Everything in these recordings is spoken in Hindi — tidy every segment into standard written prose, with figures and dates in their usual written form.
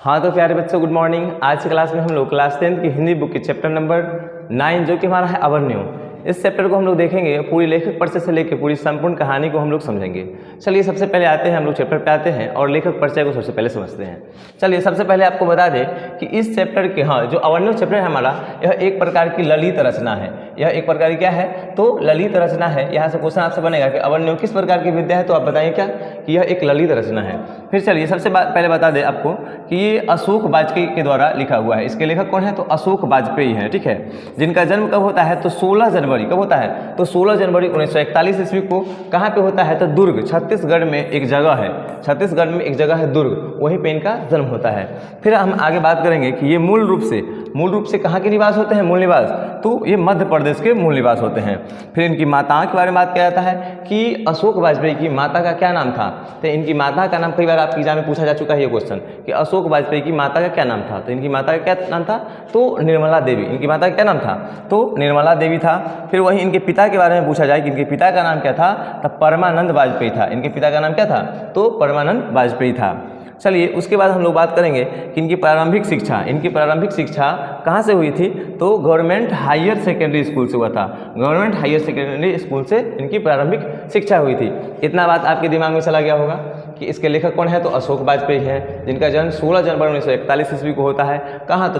हाँ तो प्यारे बच्चों गुड मॉर्निंग। आज की क्लास में हम लोग क्लास 10 की हिंदी बुक के चैप्टर नंबर 9 जो कि हमारा है अवन्यू, इस चैप्टर को हम लोग देखेंगे। पूरी लेखक परिचय से लेकर पूरी संपूर्ण कहानी को हम लोग समझेंगे। चलिए सबसे पहले आते हैं हम लोग चैप्टर पे आते हैं और लेखक परिचय को सबसे पहले समझते हैं। चलिए सबसे पहले आपको बता दें कि इस चैप्टर के जो अवन्यू चैप्टर है हमारा, यह एक प्रकार की ललित रचना है। यह एक प्रकार की क्या है तो ललित रचना है। यहाँ से क्वेश्चन आपसे बनेगा कि अवन्यू किस प्रकार की विद्या है, तो आप बताइए क्या कि यह एक ललित रचना है। फिर चलिए सबसे पहले बता दें आपको कि ये अशोक वाजपेयी के द्वारा लिखा हुआ है। इसके लेखक कौन है तो अशोक वाजपेयी है, ठीक है। जिनका जन्म कब होता है तो 16 जनवरी, कब होता है तो 16 जनवरी 1941 ईस्वी को। कहाँ पे होता है तो दुर्ग, छत्तीसगढ़ में एक जगह है, छत्तीसगढ़ में एक जगह है दुर्ग, वहीं पे इनका जन्म होता है। फिर हम आगे बात करेंगे कि ये मूल रूप से कहाँ के निवास होते हैं, मूल निवास, तो ये मध्य प्रदेश के मूल निवास होते हैं। फिर इनकी माताओं के बारे में बात किया जाता है कि अशोक वाजपेयी की माता का क्या नाम था। तो इनकी माता का नाम कई बार आपके एग्जाम में पूछा जा चुका है ये क्वेश्चन कि अशोक वाजपेयी की माता का क्या नाम था। तो इनकी माता का क्या नाम था तो निर्मला देवी। इनकी माता का क्या नाम था तो निर्मला देवी था। फिर वहीं इनके पिता के बारे में पूछा जाए कि इनके पिता का नाम क्या था तो परमानंद वाजपेयी था। इनके पिता का नाम क्या था तो परमानंद वाजपेयी था। चलिए उसके बाद हम लोग बात करेंगे कि इनकी प्रारंभिक शिक्षा कहाँ से हुई थी तो गवर्नमेंट हायर सेकेंडरी स्कूल से हुआ था। गवर्नमेंट हायर सेकेंडरी स्कूल से इनकी प्रारंभिक शिक्षा हुई थी। इतना बात आपके दिमाग में चला गया होगा कि इसके लेखक कौन है तो अशोक वाजपेयी है, जिनका जन्म 16 जनवरी 1941 ईस्वी को होता है। कहाँ तो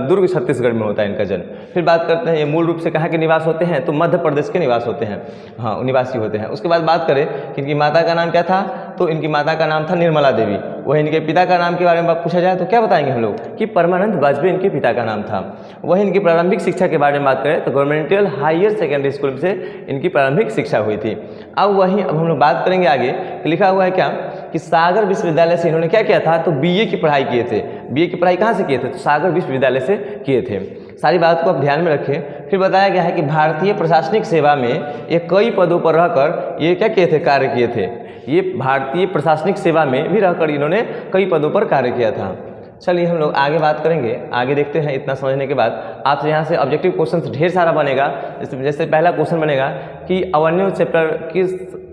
दुर्ग छत्तीसगढ़ में होता है इनका जन्म। फिर बात करते हैं ये मूल रूप से कहाँ के निवास होते हैं तो मध्य प्रदेश के निवास होते हैं, हाँ निवासी होते हैं। उसके बाद बात करें कि इनकी माता का नाम क्या था तो इनकी माता का नाम था निर्मला देवी। वही इनके पिता का नाम के बारे में पूछा जाए तो क्या बताएंगे हम लोग कि परमानंद वाजपेयी इनके पिता का नाम था। वही इनकी प्रारंभिक शिक्षा के बारे में बात करें तो गवर्नमेंटल हायर सेकेंडरी स्कूल से इनकी प्रारंभिक शिक्षा हुई थी। अब हम लोग बात करेंगे आगे, लिखा हुआ है क्या कि सागर विश्वविद्यालय से इन्होंने क्या किया था तो बीए की पढ़ाई किए थे। बीए की पढ़ाई कहाँ से किए थे तो सागर विश्वविद्यालय से किए थे। सारी बात को आप ध्यान में रखें। फिर बताया गया है कि भारतीय प्रशासनिक सेवा में ये कई पदों पर रहकर ये क्या किए थे कार्य किए थे। ये भारतीय प्रशासनिक सेवा में भी रहकर इन्होंने कई पदों पर कार्य किया था। चलिए हम लोग आगे बात करेंगे, आगे देखते हैं। इतना समझने के बाद आपसे यहाँ से ऑब्जेक्टिव क्वेश्चन ढेर सारा बनेगा। जैसे पहला क्वेश्चन बनेगा कि अवन्यू चैप्टर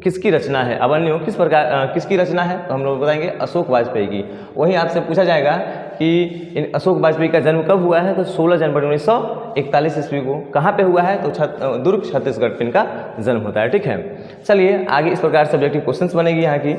किसकी रचना है, अवन्यू किस प्रकार किसकी रचना है तो हम लोग बताएंगे अशोक वाजपेयी की। वहीं आपसे पूछा जाएगा कि अशोक वाजपेयी का जन्म कब हुआ है तो 16 जनवरी 1941 ईस्वी को। कहाँ पे हुआ है तो दुर्ग छत्तीसगढ़ पे इनका जन्म होता है, ठीक है। चलिए आगे इस प्रकार सब्जेक्टिव क्वेश्चंस बनेगी यहाँ की।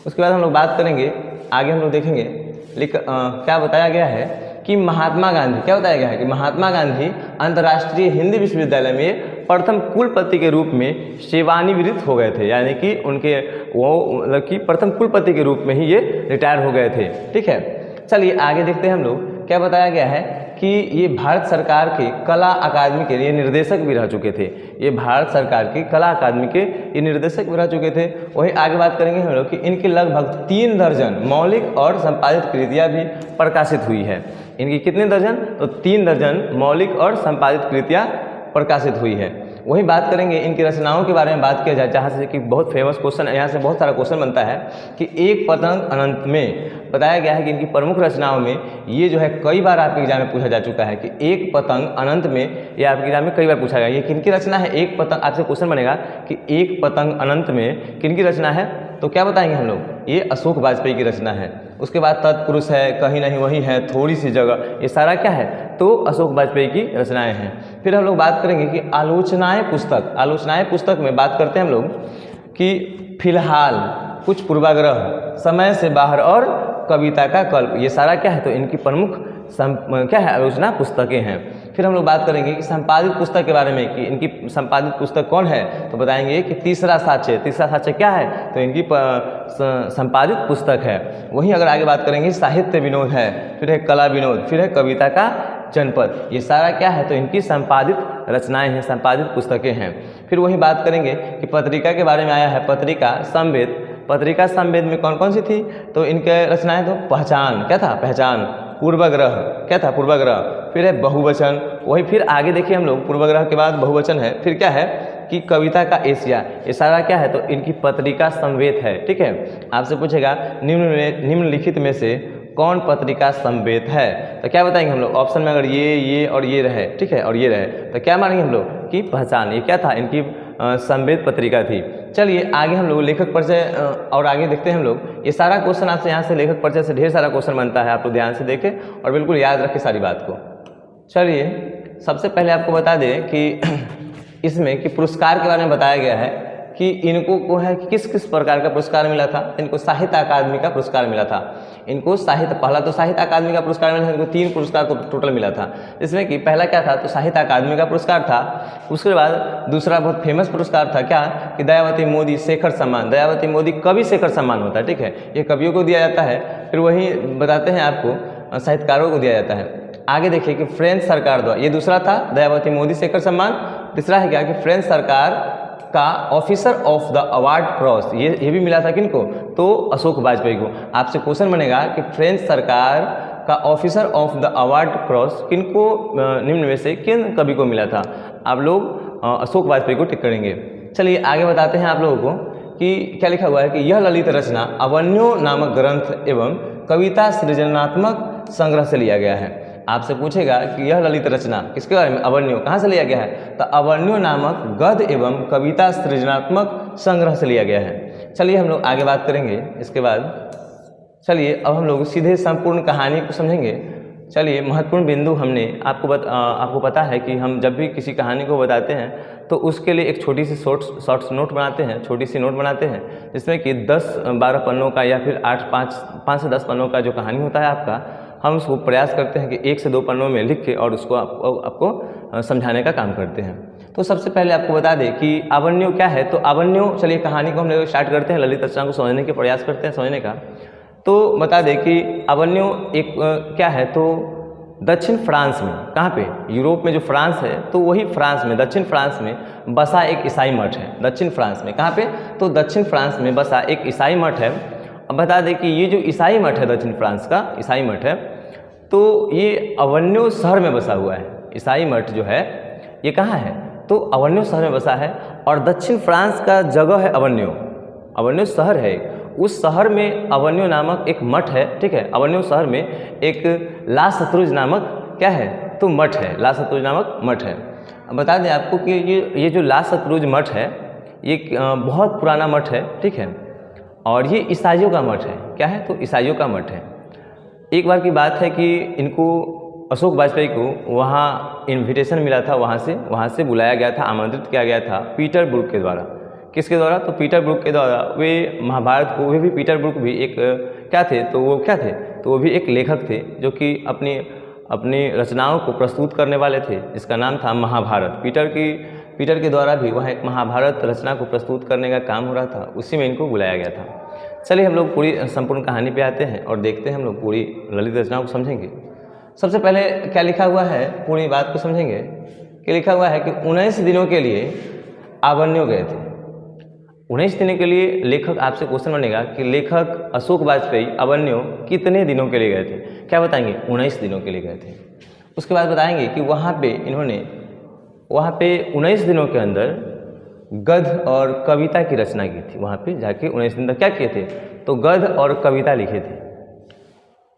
उसके बाद हम लोग बात करेंगे, आगे हम लोग देखेंगे क्या बताया गया है कि महात्मा गांधी, क्या बताया गया है कि महात्मा गांधी अंतर्राष्ट्रीय हिंदी विश्वविद्यालय में प्रथम कुलपति के रूप में सेवानिवृत्त हो गए थे। यानी कि उनके मतलब कि प्रथम कुलपति के रूप में ही ये रिटायर हो गए थे, ठीक है। चलिए आगे देखते हैं हम लोग क्या बताया गया है कि ये भारत सरकार के कला अकादमी के लिए निर्देशक भी रह चुके थे। ये भारत सरकार की कला अकादमी के ये निर्देशक भी रह चुके थे। वहीं आगे बात करेंगे हम लोग कि इनकी लगभग 3 दर्जन मौलिक और संपादित कृतियाँ भी प्रकाशित हुई है। इनकी कितने दर्जन तो 3 दर्जन मौलिक और संपादित कृतियाँ प्रकाशित हुई है। वहीं बात करेंगे इनकी रचनाओं के बारे में बात किया जाए, जहाँ से कि बहुत फेमस क्वेश्चन, यहाँ से बहुत सारा क्वेश्चन बनता है कि एक पतंग अनंत में बताया गया है कि इनकी प्रमुख रचनाओं में ये जो है कई बार आपके एग्जाम में पूछा जा चुका है कि एक पतंग अनंत में, ये आपके एग्जाम में कई बार पूछा गया। ये किनकी रचना है, एक पतंग, आपसे क्वेश्चन बनेगा कि एक पतंग अनंत में किनकी रचना है तो क्या बताएंगे हम लोग, ये अशोक वाजपेयी की रचना है। उसके बाद तत्पुरुष है, कहीं नहीं वहीं है, थोड़ी सी जगह, ये सारा क्या है तो अशोक वाजपेयी की रचनाएं हैं। फिर हम लोग बात करेंगे कि आलोचनाएं पुस्तक में बात करते हैं हम लोग कि फिलहाल, कुछ पूर्वाग्रह, समय से बाहर और कविता का कल्प, ये सारा क्या है तो इनकी प्रमुख क्या है आलोचना पुस्तकें हैं। फिर हम लोग बात करेंगे कि संपादित पुस्तक के बारे में कि इनकी संपादित पुस्तक कौन है तो बताएंगे कि तीसरा साक्ष्य क्या है तो इनकी संपादित पुस्तक है। वहीं अगर आगे बात करेंगे साहित्य विनोद है, फिर है कला विनोद, फिर है कविता का जनपद, ये सारा क्या है तो इनकी संपादित रचनाएं हैं, संपादित पुस्तकें हैं। फिर वहीं बात करेंगे कि पत्रिका के बारे में आया है, पत्रिका संवेद में कौन कौन सी थी तो इनके रचनाएं तो पहचान, क्या था पहचान, पूर्वग्रह, क्या था पूर्वग्रह, फिर है बहुवचन। वही फिर आगे देखिए हम लोग पूर्वग्रह के बाद बहुवचन है, फिर क्या है कि कविता का एशिया, ये सारा क्या है तो इनकी पत्रिका संवेद है, ठीक है। आपसे पूछेगा निम्नलिखित में से कौन पत्रिका संवेद है तो क्या बताएंगे हम लोग, ऑप्शन में अगर ये और ये रहे, ठीक है, और ये रहे तो क्या मानेंगे हम लोग कि पहचान, ये क्या था इनकी समवेत पत्रिका थी। चलिए आगे हम लोग लेखक परिचय और आगे देखते हैं हम लोग। ये सारा क्वेश्चन आपसे यहाँ से लेखक परिचय से ढेर सारा क्वेश्चन बनता है, आप लोग ध्यान से देखें और बिल्कुल याद रखें सारी बात को। चलिए सबसे पहले आपको बता दें कि इसमें कि पुरस्कार के बारे में बताया गया है कि इनको को है कि किस किस प्रकार का पुरस्कार मिला था। इनको साहित्य अकादमी का पुरस्कार मिला था। इनको पहला तो साहित्य अकादमी का पुरस्कार मिला था। इनको 3 पुरस्कार तो टोटल मिला था, जिसमें कि पहला क्या था तो साहित्य अकादमी का पुरस्कार था। उसके बाद दूसरा बहुत फेमस पुरस्कार था क्या कि दयावती मोदी शेखर सम्मान। दयावती मोदी कवि शेखर सम्मान होता है, ठीक है, ये कवियों को दिया जाता है। फिर वही बताते हैं आपको साहित्यकारों को दिया जाता है। आगे देखिए कि फ्रेंच सरकार द्वारा, ये दूसरा था दयावती मोदी शेखर सम्मान। तीसरा है क्या कि फ्रेंच सरकार का officer of the award cross, ये भी मिला था किनको तो अशोक वाजपेयी को। आपसे क्वेश्चन बनेगा कि फ्रेंच सरकार का officer of the award cross किनको निम्न में से किन कवि को मिला था। आप लोग अशोक वाजपेयी को टिक करेंगे। चलिए आगे बताते हैं आप लोगों को कि क्या लिखा हुआ है कि यह ललित रचना अवन्यो नामक ग्रंथ एवं कविता सृजनात्मक संग्रह से लिया गया है। आपसे पूछेगा कि यह ललित रचना किसके बारे में, अवन्यो, कहाँ से लिया गया है तो अवन्यो नामक गद्य एवं कविता सृजनात्मक संग्रह से लिया गया है। चलिए हम लोग आगे बात करेंगे। इसके बाद चलिए अब हम लोग सीधे संपूर्ण कहानी को समझेंगे। चलिए महत्वपूर्ण बिंदु हमने आपको पता है कि हम जब भी किसी कहानी को बताते हैं तो उसके लिए एक छोटी सी शॉर्ट्स नोट बनाते हैं, छोटी सी नोट बनाते हैं, जिसमें कि 10-12 पन्नों का या फिर 5 से 10 पन्नों का जो कहानी होता है आपका, हम उसको प्रयास करते हैं कि 1 से 2 पन्नों में लिख के और उसको आपको समझाने का काम करते हैं। तो सबसे पहले आपको बता दें कि अवन्यो क्या है। तो अवन्यो, चलिए कहानी को हम लोग स्टार्ट करते हैं, ललित रचना को समझने के प्रयास करते हैं समझने का। तो बता दें कि अवन्यो एक क्या है तो दक्षिण फ्रांस में, कहाँ पे, यूरोप में जो फ्रांस है तो वही फ्रांस में, दक्षिण फ्रांस में बसा एक ईसाई मठ है। दक्षिण फ्रांस में कहाँ पे तो दक्षिण फ्रांस में बसा एक ईसाई मठ है। अब बता दें कि ये जो ईसाई मठ है, दक्षिण फ्रांस का ईसाई मठ है, तो ये अवन्यो शहर में बसा हुआ है। ईसाई मठ जो है ये कहाँ है तो अवन्यो शहर में बसा है। और दक्षिण फ्रांस का जगह है अवन्यो, अवन्यो शहर है। उस शहर में अवन्यो नामक एक मठ है, ठीक है। अवन्यो शहर में एक ला सतरुज नामक क्या है तो मठ है, ला सतरुज नामक मठ है। अब बता दें आपको कि ये जो ला सतरुज मठ है ये बहुत पुराना मठ है, ठीक है, और ये ईसाइयों का मठ है। क्या है तो ईसाइयों का मठ है। एक बार की बात है कि इनको अशोक वाजपेयी को वहाँ इनविटेशन मिला था, वहाँ से बुलाया गया था, आमंत्रित किया गया था पीटरब्रुक के द्वारा। किसके द्वारा तो पीटरब्रुक के द्वारा। वे महाभारत को, वे भी पीटरब्रुक भी एक क्या थे तो वो क्या थे तो वो भी एक लेखक थे जो कि अपनी रचनाओं को प्रस्तुत करने वाले थे, जिसका नाम था महाभारत। पीटर के द्वारा भी वहाँ एक महाभारत रचना को प्रस्तुत करने का काम हो रहा था, उसी में इनको बुलाया गया था। चलिए हम लोग पूरी संपूर्ण कहानी पे आते हैं और देखते हैं, हम लोग पूरी ललित रचना को समझेंगे। सबसे पहले क्या लिखा हुआ है, पूरी बात को समझेंगे कि लिखा हुआ है कि 19 दिनों के लिए अवन्यो गए थे। 19 दिनों के लिए लेखक, आपसे क्वेश्चन बनेगा कि लेखक अशोक वाजपेयी अवन्यो कितने दिनों के लिए गए थे। क्या बताएंगे 19 दिनों के लिए गए थे। उसके बाद बताएंगे कि वहाँ पे इन्होंने 19 दिनों के अंदर गद्य और कविता की रचना की थी। वहाँ पे जाके 19 दिन तक क्या किए थे तो गद्य और कविता लिखे थे।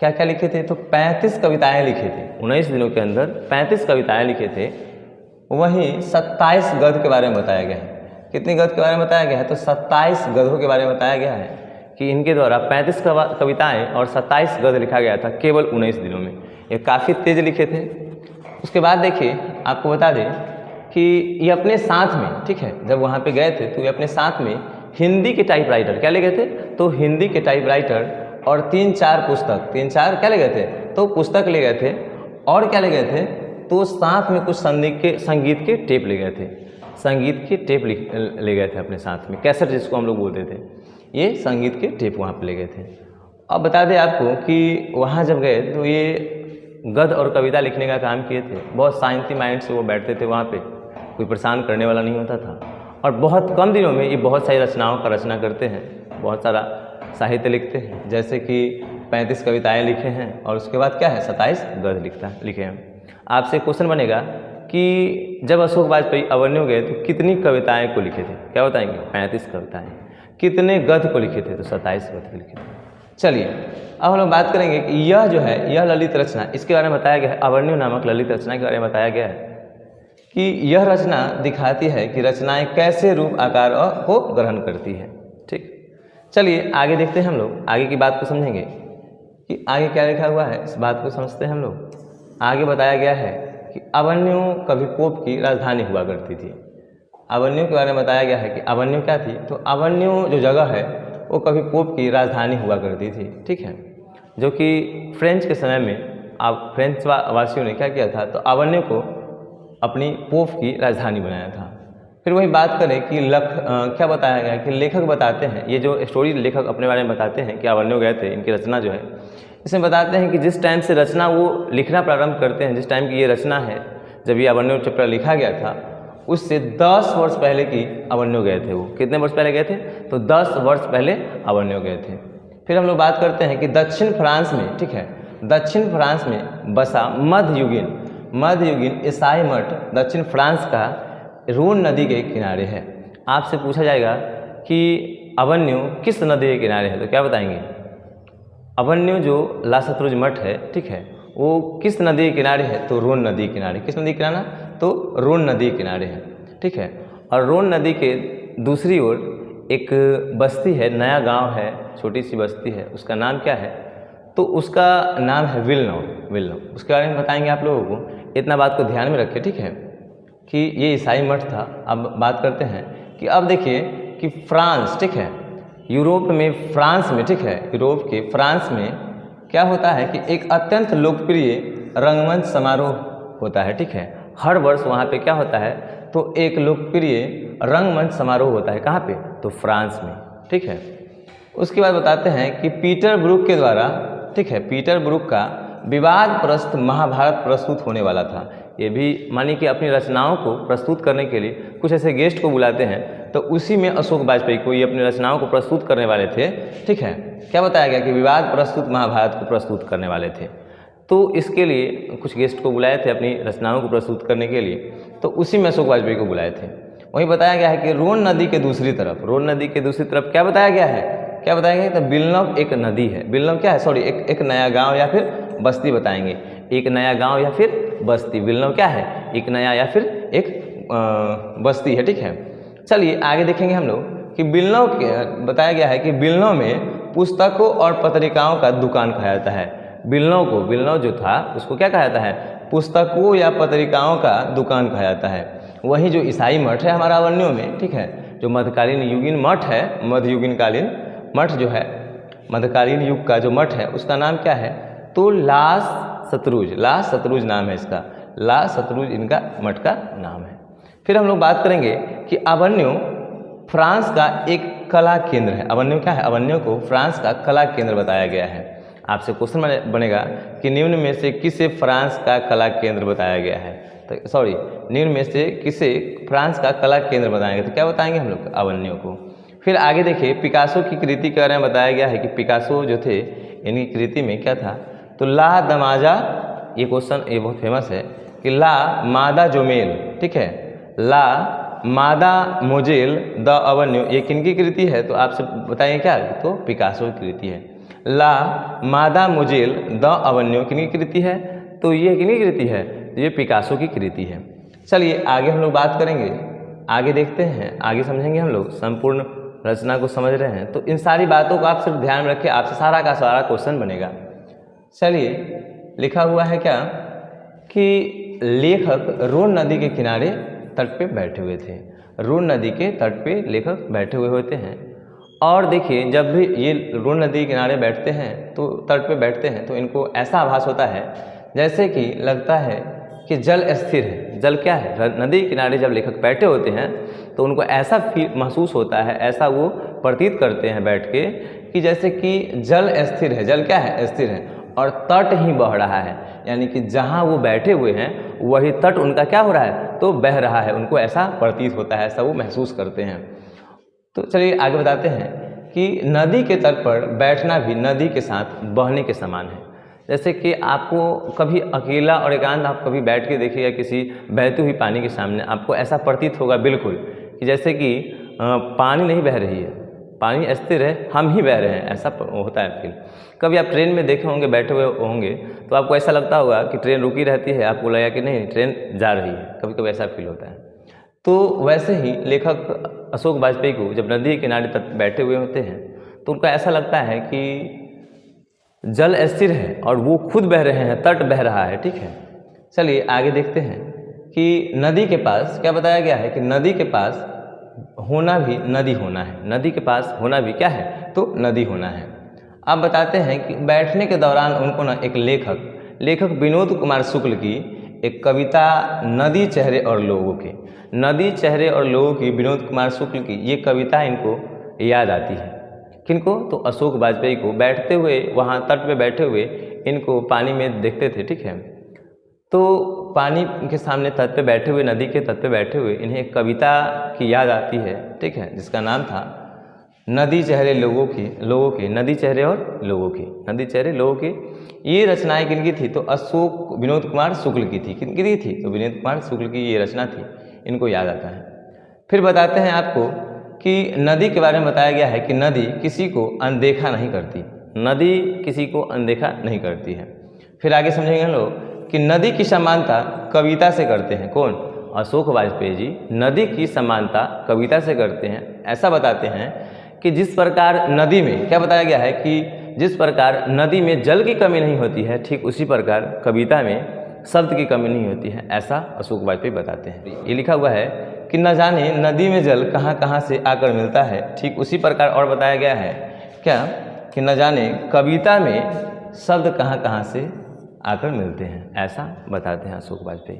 क्या क्या लिखे थे तो 35 कविताएं लिखे थे। 19 दिनों के अंदर 35 कविताएं लिखे थे। वहीं 27 गद्य के बारे में बताया गया है। कितनी गद्य के बारे में बताया गया है तो 27 गद्यों के बारे में बताया गया है कि इनके द्वारा 35 कविताएं और 27 गद्य लिखा गया था केवल 19 दिनों में। ये काफ़ी तेज लिखे थे। उसके बाद देखिए आपको बता दें कि ये अपने साथ में, ठीक है, जब वहाँ पे गए थे तो ये अपने साथ में हिंदी के टाइपराइटर क्या ले गए थे तो हिंदी के टाइपराइटर और 3-4 पुस्तक, 3-4 क्या ले गए थे तो पुस्तक ले गए थे। और क्या ले गए थे तो साथ में कुछ संगीत के टेप ले गए थे। संगीत के टेप ले गए थे अपने साथ में, कैसेट जिसको हम लोग बोलते थे, ये संगीत के टेप वहाँ पे ले गए थे। अब बता दें आपको कि वहाँ जब गए तो ये गद्य और कविता लिखने का काम किए थे। बहुत शांति माइंड से वो बैठते थे वहाँ पे, कोई परेशान करने वाला नहीं होता था। और बहुत कम दिनों में ये बहुत सारी रचनाओं का रचना करते हैं, बहुत सारा साहित्य लिखते हैं। जैसे कि 35 कविताएं लिखे हैं और उसके बाद क्या है 27 गद्य लिखे हैं। आपसे क्वेश्चन बनेगा कि जब अशोक वाजपेयी अवन्यो गए तो कितनी कविताएं को लिखे थे। क्या बताएंगे 35 कविताएं। कितने गद्य को लिखे थे तो 27 गद्य लिखे थे। चलिए अब हम लोग बात करेंगे कि यह जो है यह ललित रचना, इसके बारे में बताया गया है। अवन्यो नामक ललित रचना के बारे में बताया गया है कि यह रचना दिखाती है कि रचनाएं कैसे रूप आकार को ग्रहण करती है। ठीक, चलिए आगे देखते हैं हम लोग, आगे की बात को समझेंगे कि आगे क्या लिखा हुआ है, इस बात को समझते हैं हम लोग। आगे बताया गया है कि अवन्यो कभी पोप की राजधानी हुआ करती थी। अवन्यो के बारे में बताया गया है कि अवन्यो क्या थी, तो अवन्यो जो जगह है वो कभी पोप की राजधानी हुआ करती थी। ठीक है, जो कि फ्रेंच के समय में अब फ्रेंच वासियों ने क्या किया था, तो अवन्यो को अपनी पोप की राजधानी बनाया था। फिर वही बात करें कि क्या बताया गया कि लेखक बताते हैं, ये जो स्टोरी लेखक अपने बारे में बताते हैं कि अवन्यो गए थे, इनकी रचना जो है इसमें बताते हैं कि जिस टाइम से रचना वो लिखना प्रारंभ करते हैं, जिस टाइम की ये रचना है, जब ये अवन्यो चैप्टर लिखा गया था, उससे 10 वर्ष पहले की अवन्यो गए थे। वो कितने वर्ष पहले गए थे, तो 10 वर्ष पहले अवन्यो गए थे। फिर हम लोग बात करते हैं कि दक्षिण फ्रांस में, ठीक है, दक्षिण फ्रांस में बसा मध्ययुगीन ईसाई मठ दक्षिण फ्रांस का रोन नदी के किनारे है। आपसे पूछा जाएगा कि अवन्यो किस नदी के किनारे है, तो क्या बताएंगे, अवन्यो जो ला सतरुज मठ है, ठीक है, वो किस नदी के किनारे है, तो रोन नदी के किनारे। किस नदी के किनारे, तो रोन नदी के किनारे है। ठीक है, और रोन नदी के दूसरी ओर एक बस्ती है, नया गांव है, छोटी सी बस्ती है, उसका नाम क्या है, तो उसका नाम है विल्नो। उसके बारे में बताएंगे आप लोगों को, इतना बात को ध्यान में रखिए। ठीक है, कि ये ईसाई मठ था। अब बात करते हैं कि अब देखिए कि फ्रांस, ठीक है, यूरोप में फ्रांस में, ठीक है, यूरोप के फ्रांस में क्या होता है कि एक अत्यंत लोकप्रिय रंगमंच समारोह होता है। ठीक है, हर वर्ष वहाँ पे क्या होता है, तो एक लोकप्रिय रंगमंच समारोह होता है। कहाँ पे, तो फ्रांस में। ठीक है, उसके बाद बताते हैं कि पीटर ब्रूक के द्वारा, ठीक है, पीटर ब्रूक का विवादग्रस्त महाभारत प्रस्तुत होने वाला था। ये भी मानिए कि अपनी रचनाओं को प्रस्तुत करने के लिए कुछ ऐसे गेस्ट को बुलाते हैं, तो उसी में अशोक वाजपेयी को ये अपनी रचनाओं को प्रस्तुत करने वाले थे। ठीक है, क्या बताया गया कि विवाद प्रस्तुत महाभारत को प्रस्तुत करने वाले थे, तो इसके लिए कुछ गेस्ट को बुलाए थे अपनी रचनाओं को प्रस्तुत करने के लिए, तो उसी में अशोक वाजपेयी को बुलाए थे। वहीं बताया गया है कि रोन नदी के दूसरी तरफ क्या बताया गया है, तो विल्नव एक नदी है। विल्नव क्या है, सॉरी, एक नया गांव या फिर बस्ती बताएंगे, एक नया गांव या फिर बस्ती। विल्नव क्या है, एक नया या फिर एक बस्ती है। ठीक है, चलिए आगे देखेंगे हम लोग कि विल्नव बताया गया है कि विल्नव में पुस्तकों और पत्रिकाओं का दुकान कहा जाता है। विल्नव जो था उसको क्या कहा जाता है, पुस्तकों या पत्रिकाओं का दुकान कहा जाता है। वहीं जो ईसाई मठ है हमारा अवन्यो में, ठीक है, जो मध्यकालीन युगीन मठ है, मध्ययुगीन कालीन मठ जो है, मध्यकालीन युग का जो मठ है उसका नाम क्या है, तो लास सतरुज नाम है इसका, लास सतरुज इनका मठ का नाम है। फिर हम लोग बात करेंगे कि अवन्यो फ्रांस का एक कला केंद्र है। अवन्यो क्या है, अवन्यो को फ्रांस का कला केंद्र बताया गया है। आपसे क्वेश्चन बनेगा कि निम्न में से किसे फ्रांस का कला केंद्र बताया गया है, तो सॉरी, निम्न में से किसे फ्रांस का कला केंद्र बताएंगे, तो क्या बताएंगे हम लोग, अवन्यो को। फिर आगे देखिए पिकासो की कृति के बारे में बताया गया है कि पिकासो जो थे इनकी कृति में क्या था, तो ला दमाजा, ये क्वेश्चन ये बहुत फेमस है कि ला मादा जोमेल, ठीक है, ला मादा मोजेल द अवन्यो, ये किनकी कृति है, तो आपसे बताएंगे क्या, तो पिकासो की कृति है। ला मादा मोजेल द अवन्यो किनकी कृति है, तो ये किनकी कृति है, ये पिकासो की कृति है। चलिए आगे हम लोग बात करेंगे, आगे देखते हैं, आगे समझेंगे हम लोग, संपूर्ण रचना को समझ रहे हैं, तो इन सारी बातों को आप सिर्फ ध्यान में रखिए, आपसे सारा का सारा क्वेश्चन बनेगा। चलिए लिखा हुआ है क्या कि लेखक रोन नदी के किनारे तट पे बैठे हुए थे। रोन नदी के तट पे लेखक बैठे हुए होते हैं, और देखिए जब भी ये रोन नदी के किनारे बैठते हैं, तो तट पे बैठते हैं, तो इनको ऐसा आभास होता है जैसे कि लगता है कि जल स्थिर है। जल क्या है, नदी के किनारे जब लेखक बैठे होते हैं तो उनको ऐसा महसूस होता है, ऐसा वो प्रतीत करते हैं बैठ के कि जैसे कि जल स्थिर है। जल क्या है, स्थिर है, और तट ही बह रहा है, यानी कि जहाँ वो बैठे हुए हैं वही तट उनका क्या हो रहा है, तो बह रहा है। उनको ऐसा प्रतीत होता है, ऐसा वो महसूस करते हैं। तो चलिए आगे बताते हैं कि नदी के तट पर बैठना भी नदी के साथ बहने के समान है। जैसे कि आपको कभी अकेला और एकांत आप कभी बैठ के देखिएगा किसी बहती हुई पानी के सामने, आपको ऐसा प्रतीत होगा बिल्कुल कि जैसे कि पानी नहीं बह रही है, पानी स्थिर है, हम ही बह रहे हैं, ऐसा होता है फील। कभी आप ट्रेन में देखे होंगे, बैठे हुए होंगे, तो आपको ऐसा लगता होगा कि ट्रेन रुकी रहती है, आपको लगा कि नहीं ट्रेन जा रही है, कभी कभी ऐसा फील होता है। तो वैसे ही लेखक अशोक वाजपेयी को जब नदी के किनारे तट बैठे हुए होते हैं तो उनको ऐसा लगता है कि जल स्थिर है और वो खुद बह रहे हैं, तट बह रहा है, ठीक है। चलिए आगे देखते हैं कि नदी के पास क्या बताया गया है कि नदी के पास होना भी नदी होना है, नदी के पास होना भी क्या है, तो नदी होना है। अब बताते हैं कि बैठने के दौरान उनको ना एक लेखक विनोद कुमार शुक्ल की एक कविता नदी, चेहरे और लोगों की, नदी, चेहरे और लोगों की विनोद कुमार शुक्ल की ये कविता इनको याद आती है। किनको? तो अशोक वाजपेयी को, बैठते हुए वहाँ तट पे बैठे हुए इनको पानी में देखते थे, ठीक है। तो पानी के सामने तट पे बैठे हुए, नदी के तट पे बैठे हुए इन्हें एक कविता की याद आती है, ठीक है, जिसका नाम था नदी, चेहरे लोगों की, नदी, चेहरे और लोगों की, नदी, चेहरे, लोगों की। ये रचनाएं किनकी थी? तो अशोक विनोद कुमार शुक्ल की थी। किनकी थी? तो विनोद कुमार शुक्ल की ये रचना थी, इनको याद आता है। फिर बताते हैं आपको कि नदी के बारे में बताया गया है कि नदी किसी को अनदेखा नहीं करती, नदी किसी को अनदेखा नहीं करती है। फिर आगे समझेंगे हम लोग कि नदी की समानता कविता से करते हैं। कौन? अशोक वाजपेयी जी नदी की समानता कविता से करते हैं। ऐसा बताते हैं कि जिस प्रकार नदी में, क्या बताया गया है कि जिस प्रकार नदी में जल की कमी नहीं होती है, ठीक उसी प्रकार कविता में शब्द की कमी नहीं होती है, ऐसा अशोक वाजपेयी बताते हैं। ये लिखा हुआ है कि न जाने नदी में जल कहाँ कहाँ से आकर मिलता है, ठीक उसी प्रकार और बताया गया है क्या कि न जाने कविता में शब्द कहाँ कहाँ से आकर मिलते हैं, ऐसा बताते हैं अशोक वाजपेयी।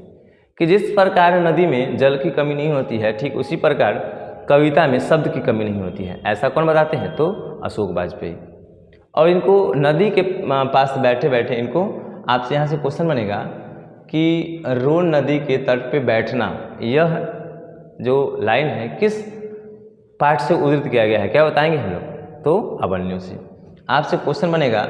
कि जिस प्रकार नदी में जल की कमी नहीं होती है, ठीक उसी प्रकार कविता में शब्द की कमी नहीं होती है, ऐसा कौन बताते हैं? तो अशोक वाजपेयी। और इनको नदी के पास बैठे बैठे इनको आपसे यहाँ से क्वेश्चन बनेगा कि रोन नदी के तट पे बैठना, यह जो लाइन है किस पाठ से उद्धृत किया गया है, क्या बताएंगे हम लोग? तो अवन्यों से। आपसे क्वेश्चन बनेगा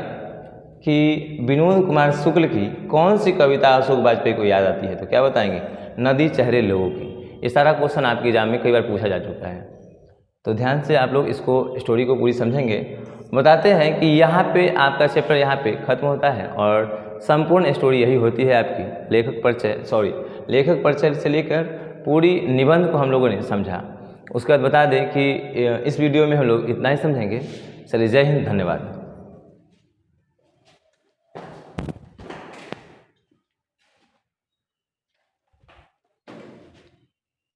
कि विनोद कुमार शुक्ल की कौन सी कविता अशोक वाजपेयी को याद आती है, तो क्या बताएंगे? नदी, चेहरे, लोगों की। ये सारा क्वेश्चन आपके एग्जाम में कई बार पूछा जा चुका है, तो ध्यान से आप लोग इसको स्टोरी को पूरी समझेंगे। बताते हैं कि यहाँ पे आपका चैप्टर यहाँ पे खत्म होता है और संपूर्ण स्टोरी यही होती है आपकी लेखक परिचय से लेकर पूरी निबंध को हम लोगों ने समझा। उसके बाद बता दें कि इस वीडियो में हम लोग इतना ही समझेंगे। चलिए, जय हिंद, धन्यवाद।